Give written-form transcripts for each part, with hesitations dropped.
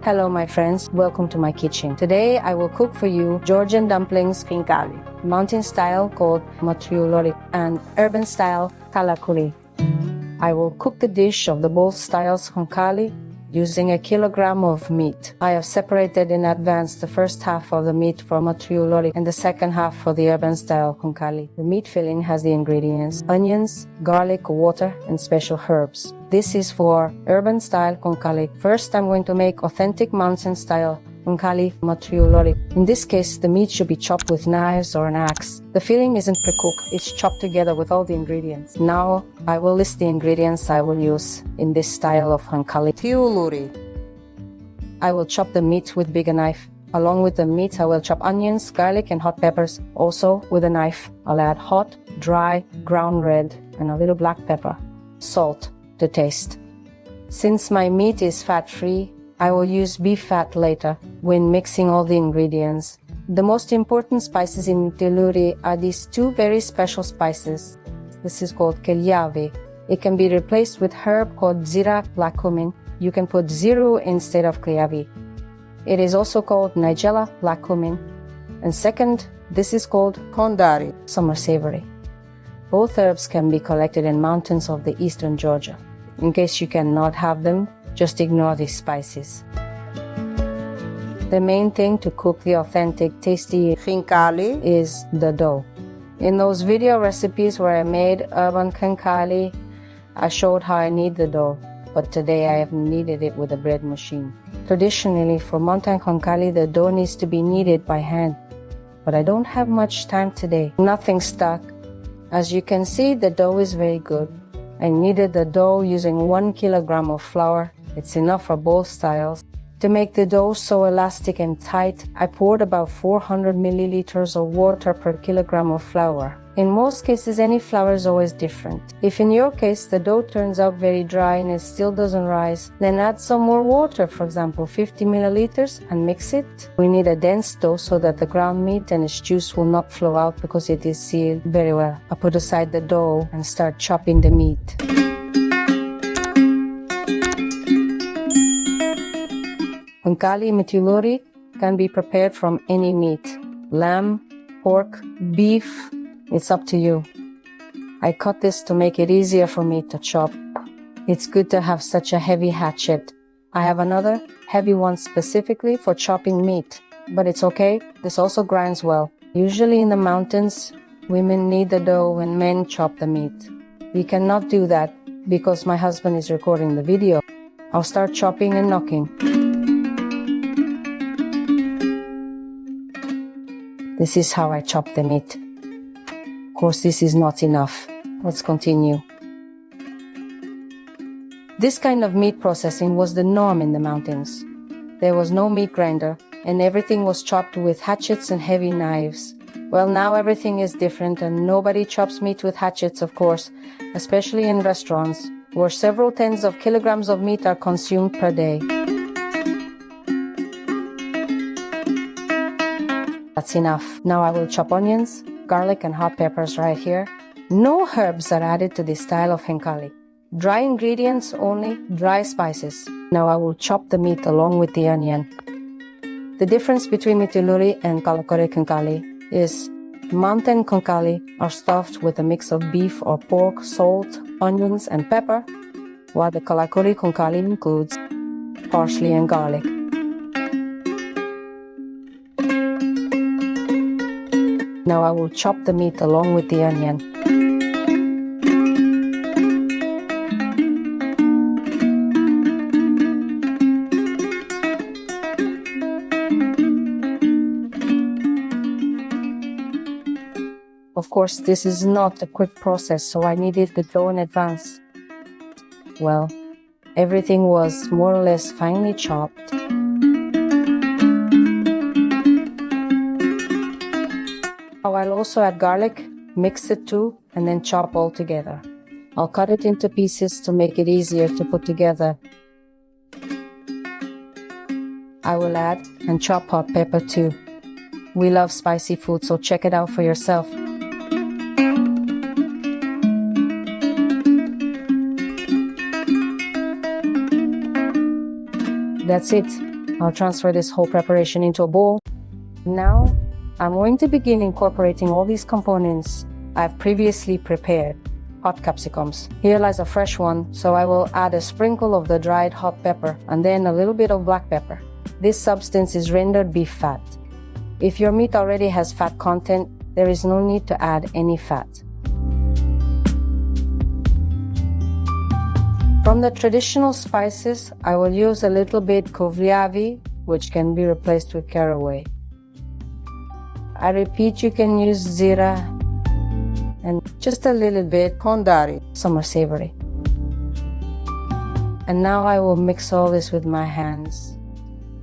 Hello my friends, welcome to my kitchen. Today I will cook for you Georgian dumplings Khinkali, mountain style called ravioli and urban style kalakuli. I will cook the dish of the both styles Khinkali using a kilogram of meat. I have separated in advance the first half of the meat for ravioli and the second half for the urban style Khinkali. The meat filling has the ingredients: onions, garlic, water, and special herbs. This is for urban style Khinkali. First, I'm going to make authentic mountain style Khinkali ravioli. In this case, the meat should be chopped with knives or an axe. The filling isn't pre-cooked, it's chopped together with all the ingredients. Now, I will list the ingredients I will use in this style of Khinkali. I will chop the meat with bigger knife. Along with the meat, I will chop onions, garlic, and hot peppers. Also, with a knife, I'll add hot, dry, ground red, and a little black pepper. Salt to taste. Since my meat is fat-free, I will use beef fat later when mixing all the ingredients. The most important spices in tiluri are these two very special spices. This is called kelyavi. It can be replaced with herb called zira black cumin. You can put ziru instead of kelyavi. It is also called nigella black cumin. And second, this is called kondari, summer savory. Both herbs can be collected in mountains of the eastern Georgia. In case you cannot have them, just ignore these spices. The main thing to cook the authentic, tasty Khinkali is the dough. In those video recipes where I made urban Khinkali, I showed how I knead the dough, but today I have kneaded it with a bread machine. Traditionally, for mountain Khinkali, the dough needs to be kneaded by hand, but I don't have much time today. Nothing stuck. As you can see, the dough is very good. I kneaded the dough using 1 kilogram of flour. It's enough for both styles. To make the dough so elastic and tight, I poured about 400 milliliters of water per kilogram of flour. In most cases, any flour is always different. If in your case the dough turns out very dry and it still doesn't rise, then add some more water, for example 50 milliliters, and mix it. We need a dense dough so that the ground meat and its juice will not flow out because it is sealed very well. I put aside the dough and start chopping the meat. Khinkali ravioli can be prepared from any meat: lamb, pork, beef. It's up to you. I cut this to make it easier for me to chop. It's good to have such a heavy hatchet. I have another heavy one specifically for chopping meat, but it's okay, this also grinds well. Usually in the mountains, women knead the dough and men chop the meat. We cannot do that because my husband is recording the video. I'll start chopping and knocking. This is how I chop the meat. Of course, this is not enough. Let's continue. This kind of meat processing was the norm in the mountains. There was no meat grinder, and everything was chopped with hatchets and heavy knives. Well, now everything is different, and nobody chops meat with hatchets, of course, especially in restaurants, where several tens of kilograms of meat are consumed per day. That's enough. Now I will chop onions, garlic, and hot peppers right here. No herbs are added to this style of Khinkali. Dry ingredients only, dry spices. Now I will chop the meat along with the onion. The difference between tiluri and kalakuri Khinkali is mountain Khinkali are stuffed with a mix of beef or pork, salt, onions, and pepper, while the kalakuri Khinkali includes parsley and garlic. Now I will chop the meat along with the onion. Of course, this is not a quick process, so I needed the dough in advance. Well, everything was more or less finely chopped. I'll also add garlic, mix it too, and then chop all together. I'll cut it into pieces to make it easier to put together. I will add and chop hot pepper too. We love spicy food, so check it out for yourself. That's it. I'll transfer this whole preparation into a bowl. Now, I'm going to begin incorporating all these components I've previously prepared. Hot capsicums. Here lies a fresh one, so I will add a sprinkle of the dried hot pepper and then a little bit of black pepper. This substance is rendered beef fat. If your meat already has fat content, there is no need to add any fat. From the traditional spices, I will use a little bit kovriavi, which can be replaced with caraway. I repeat, you can use zira and just a little bit kondari, some are savory. And now I will mix all this with my hands.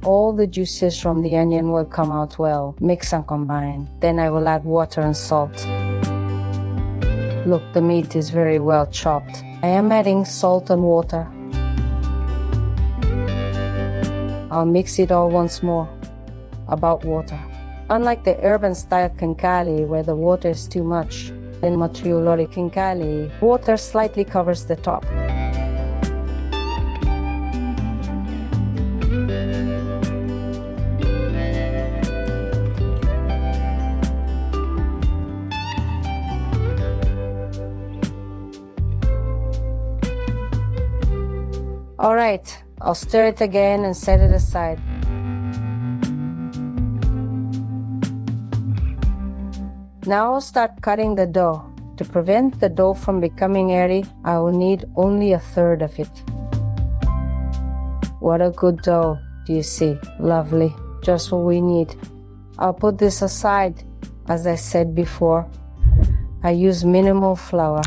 All the juices from the onion will come out well. Mix and combine. Then I will add water and salt. Look, the meat is very well chopped. I am adding salt and water. I'll mix it all once more. About water. Unlike the urban style Khinkali where the water is too much, in Georgian Khinkali, water slightly covers the top. Alright, I'll stir it again and set it aside. Now I'll start cutting the dough. To prevent the dough from becoming airy, I will need only a third of it. What a good dough, do you see? Lovely, just what we need. I'll put this aside. As I said before, I use minimal flour.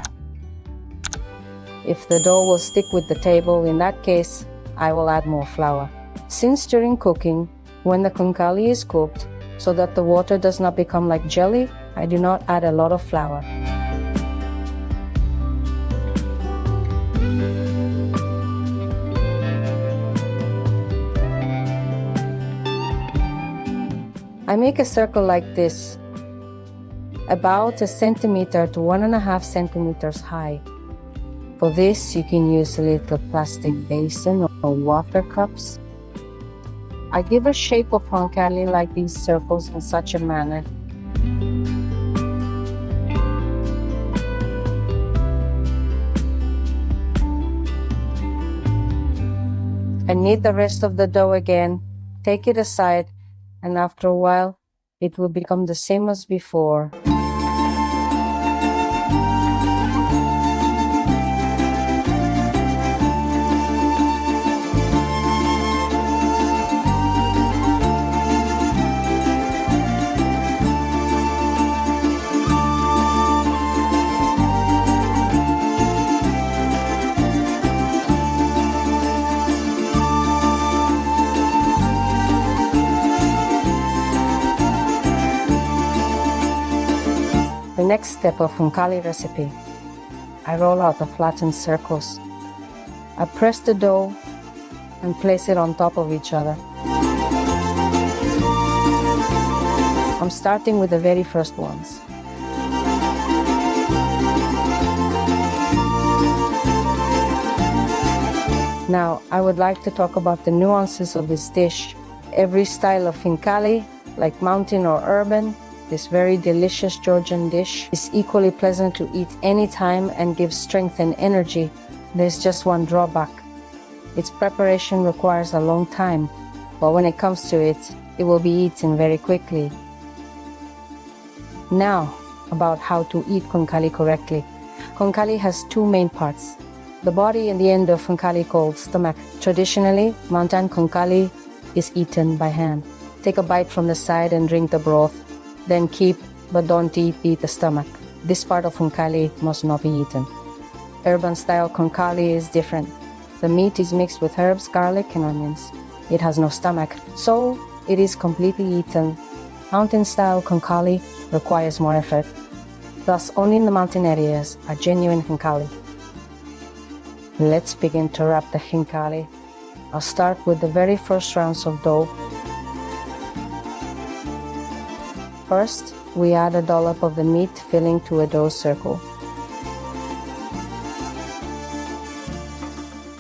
If the dough will stick with the table, in that case, I will add more flour. Since during cooking, when the khinkali is cooked, so that the water does not become like jelly, I do not add a lot of flour. I make a circle like this, about 1 centimeter to 1.5 centimeters high. For this, you can use a little plastic basin or water cups. I give a shape of khinkali like these circles in such a manner. And knead the rest of the dough again, take it aside, and after a while, it will become the same as before. The next step of khinkali recipe, I roll out the flattened circles. I press the dough and place it on top of each other. I'm starting with the very first ones. Now, I would like to talk about the nuances of this dish. Every style of khinkali, like mountain or urban, this very delicious Georgian dish is equally pleasant to eat anytime and gives strength and energy. There's just one drawback. Its preparation requires a long time, but when it comes to it, it will be eaten very quickly. Now, about how to eat khinkali correctly. Khinkali has two main parts, the body and the end of khinkali called stomach. Traditionally, mountain khinkali is eaten by hand. Take a bite from the side and drink the broth. Then keep, but don't eat the stomach. This part of khinkali must not be eaten. Urban style khinkali is different. The meat is mixed with herbs, garlic and onions. It has no stomach, so it is completely eaten. Mountain style khinkali requires more effort. Thus, only in the mountain areas are genuine khinkali. Let's begin to wrap the khinkali. I'll start with the very first rounds of dough. First, we add a dollop of the meat filling to a dough circle.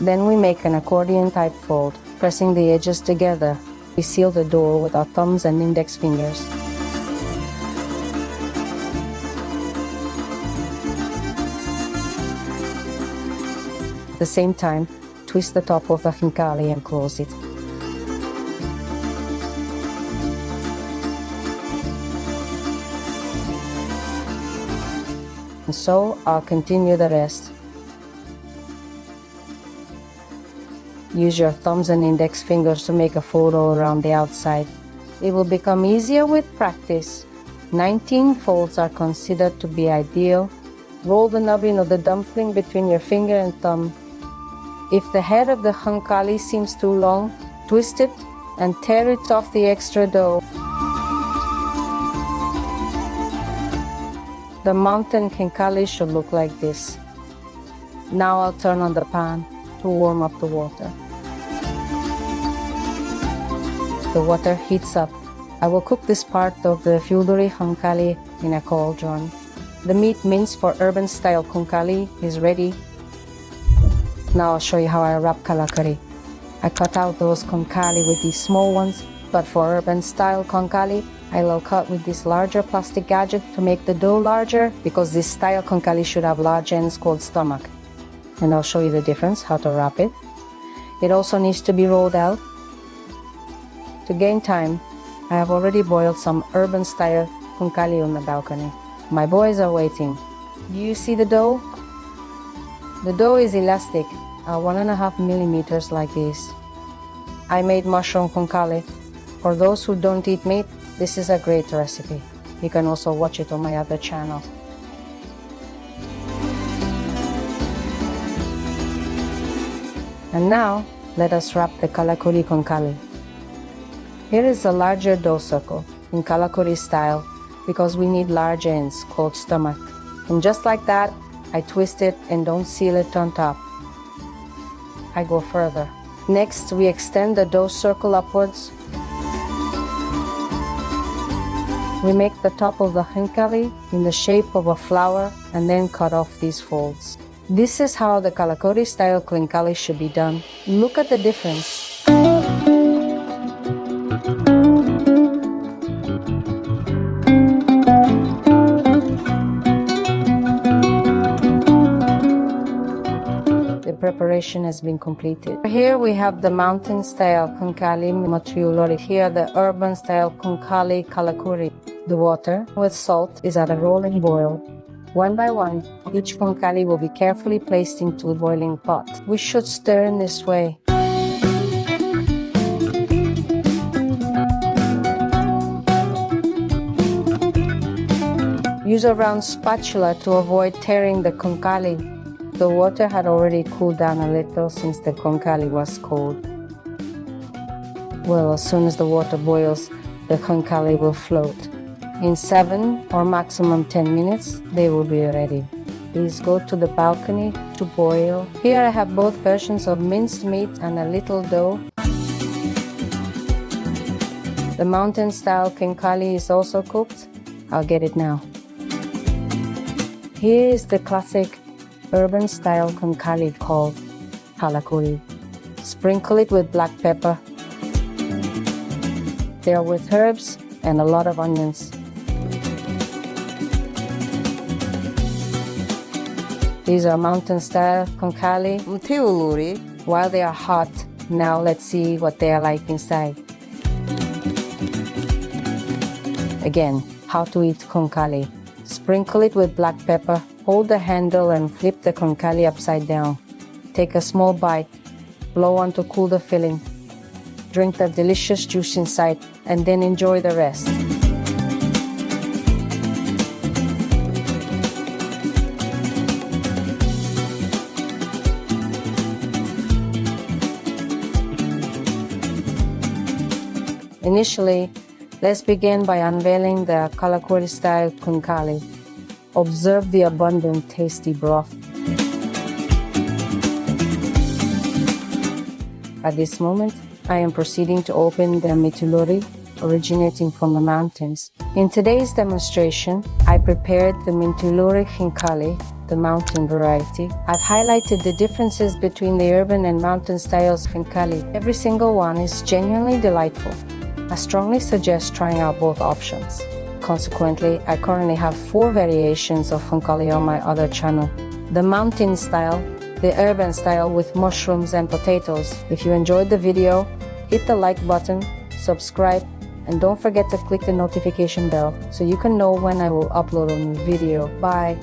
Then we make an accordion type fold, pressing the edges together We seal the dough with our thumbs and index fingers. At the same time, twist the top of the khinkali and close it. And so I'll continue the rest. Use your thumbs and index fingers to make a photo around the outside. It will become easier with practice. 19 folds are considered to be ideal. Roll the nubbin of the dumpling between your finger and thumb. If the head of the khinkali seems too long, twist it and tear it off the extra dough. The mountain khinkali should look like this. Now I'll turn on the pan to warm up the water. The water heats up. I will cook this part of the fiudori khinkali in a cauldron. The meat minced for urban-style khinkali is ready. Now I'll show you how I wrap kalakari. I cut out those khinkali with these small ones, but for urban-style khinkali, I'll cut with this larger plastic gadget to make the dough larger, because this style khinkali should have large ends called stomach. And I'll show you the difference, how to wrap it. It also needs to be rolled out. To gain time, I have already boiled some urban-style khinkali on the balcony. My boys are waiting. Do you see the dough? The dough is elastic, 1.5 millimeters like this. I made mushroom khinkali. For those who don't eat meat, this is a great recipe. You can also watch it on my other channel. And now, let us wrap the kalakuri khinkali. Here is a larger dough circle in kalakuri style because we need large ends called stomach. And just like that, I twist it and don't seal it on top. I go further. Next, we extend the dough circle upwards. We make the top of the khinkali in the shape of a flower and then cut off these folds. This is how the kalakuri style khinkali should be done. Look at the difference. The preparation has been completed. Here we have the mountain style khinkali matriolori. Here the urban style khinkali kalakuri. The water with salt is at a rolling boil. One by one, each khinkali will be carefully placed into a boiling pot. We should stir in this way. Use a round spatula to avoid tearing the khinkali. The water had already cooled down a little since the khinkali was cold. Well, as soon as the water boils, the khinkali will float. In 7 or maximum 10 minutes, they will be ready. Please go to the balcony to boil. Here I have both versions of minced meat and a little dough. The mountain style khinkali is also cooked. I'll get it now. Here is the classic urban style khinkali called kalakuri. Sprinkle it with black pepper. They are with herbs and a lot of onions. These are mountain style khinkali. While they are hot, now let's see what they are like inside. Again, how to eat khinkali. Sprinkle it with black pepper. Hold the handle and flip the khinkali upside down. Take a small bite. Blow on to cool the filling. Drink the delicious juice inside and then enjoy the rest. Initially, let's begin by unveiling the kalakuri style khinkali. Observe the abundant, tasty broth. At this moment, I am proceeding to open the mitulori originating from the mountains. In today's demonstration, I prepared the mitulori khinkali the mountain variety. I've highlighted the differences between the urban and mountain styles Khinkali. Every single one is genuinely delightful. I strongly suggest trying out both options. Consequently, I currently have 4 variations of Khinkali on my other channel. The mountain style, the urban style with mushrooms and potatoes. If you enjoyed the video, hit the like button, subscribe, and don't forget to click the notification bell so you can know when I will upload a new video. Bye!